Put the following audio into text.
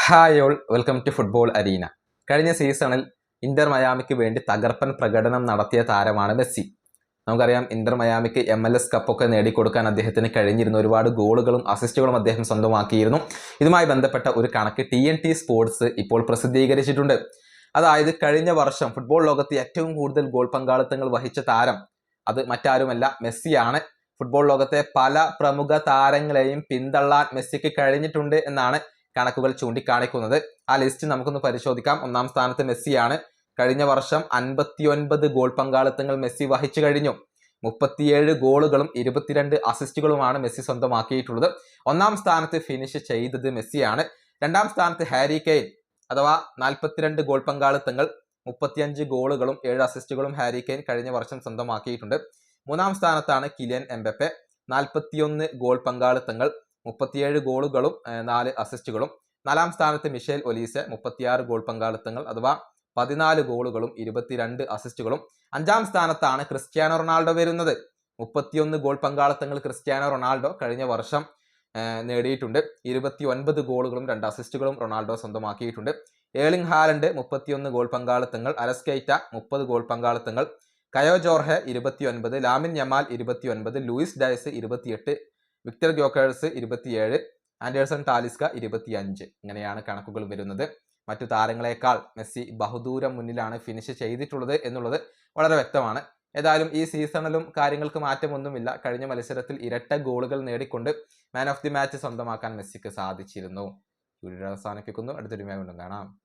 Hi all, welcome to football arena. കഴിഞ്ഞ സീസണിൽ Inter മയാമിക്ക് വേണ്ടി തകർപ്പൻ പ്രകടനം നടത്തിയ താരമാണ് മെസ്സി. നമുക്കറിയാം, ഇന്റർ മയാമിക്ക് MLS കപ്പൊക്കെ നേടിക്കൊടുക്കാൻ അദ്ദേഹത്തിന് കഴിഞ്ഞിരുന്നു. ഒരുപാട് ഗോളുകളും അസിസ്റ്റുകളും അദ്ദേഹം സ്വന്തമാക്കിയിരുന്നു. ഇതുമായി ബന്ധപ്പെട്ട ഒരു കണക്ക് TNT സ്പോർട്സ് ഇപ്പോൾ പ്രസിദ്ധീകരിച്ചിട്ടുണ്ട്. അതായത് കഴിഞ്ഞ വർഷം ഫുട്ബോൾ ലോകത്ത് ഏറ്റവും കൂടുതൽ ഗോൾ പങ്കാളിത്തങ്ങൾ വഹിച്ച താരം അത് മറ്റാരുമല്ല, മെസ്സിയാണ്. ഫുട്ബോൾ ലോകത്തെ പല പ്രമുഖ താരങ്ങളെയും പിന്തള്ളാൻ മെസ്സിക്ക് കഴിഞ്ഞിട്ടുണ്ട് എന്നാണ് കണക്കുകൾ ചൂണ്ടിക്കാണിക്കുന്നത്. ആ ലിസ്റ്റ് നമുക്കൊന്ന് പരിശോധിക്കാം. ഒന്നാം സ്ഥാനത്ത് മെസ്സിയാണ്. കഴിഞ്ഞ വർഷം 59 ഗോൾ പങ്കാളിത്തങ്ങൾ മെസ്സി വഹിച്ചു കഴിഞ്ഞു. 37 ഗോളുകളും 22 അസിസ്റ്റുകളുമാണ് മെസ്സി സ്വന്തമാക്കിയിട്ടുള്ളത്. ഒന്നാം സ്ഥാനത്ത് ഫിനിഷ് ചെയ്തത് മെസ്സിയാണ്. രണ്ടാം സ്ഥാനത്ത് ഹാരി കെയ്ൻ അഥവാ 42 ഗോൾ പങ്കാളിത്തങ്ങൾ, 35 ഗോളുകളും 7 അസിസ്റ്റുകളും ഹാരി കെയ്ൻ കഴിഞ്ഞ വർഷം സ്വന്തമാക്കിയിട്ടുണ്ട്. മൂന്നാം സ്ഥാനത്താണ് കിലിയൻ എംബപ്പെ, 41 ഗോൾ പങ്കാളിത്തങ്ങൾ, 37 ഗോളുകളും 4 അസിസ്റ്റുകളും. നാലാം സ്ഥാനത്ത് മിഷേൽ ഒലീസെ, 36 ഗോൾ പങ്കാളിത്തങ്ങൾ അഥവാ 14 ഗോളുകളും 22 അസിസ്റ്റുകളും. അഞ്ചാം സ്ഥാനത്താണ് ക്രിസ്ത്യാനോ റൊണാൾഡോ വരുന്നത്. 31 ഗോൾ പങ്കാളിത്തങ്ങൾ ക്രിസ്ത്യാനോ റൊണാൾഡോ കഴിഞ്ഞ വർഷം നേടിയിട്ടുണ്ട്. 29 ഗോളുകളും 2 അസിസ്റ്റുകളും റൊണാൾഡോ സ്വന്തമാക്കിയിട്ടുണ്ട്. ഏർലിംഗ് ഹാലൻഡ് 31 ഗോൾ പങ്കാളിത്തങ്ങൾ, അലസ്കെയ്റ്റ 30 ഗോൾ പങ്കാളിത്തങ്ങൾ, Caio Jorge 29, Lamine Yamal 29, Luis Diaz 28, Viktor Gyokeres 27, Anderson Talisca 25. ഇങ്ങനെയാണ് കണക്കുകൾ വരുന്നത്. മറ്റു താരങ്ങളെക്കാൾ മെസ്സി ബഹുദൂരം മുന്നിലാണ് ഫിനിഷ് ചെയ്തിട്ടുള്ളത് എന്നുള്ളത് വളരെ വ്യക്തമാണ്. ഏതായാലും ഈ സീസണിലും കാര്യങ്ങൾക്ക് മാറ്റമൊന്നുമില്ല. കഴിഞ്ഞ മത്സരത്തിൽ ഇരട്ട ഗോളുകൾ നേടിക്കൊണ്ട് മാൻ ഓഫ് ദി മാച്ച് സ്വന്തമാക്കാൻ മെസ്സിക്ക് സാധിച്ചിരുന്നു. വീഡിയോ അവസാനിപ്പിക്കുന്നു. അടുത്തൊരു വീണ്ടും കാണാം.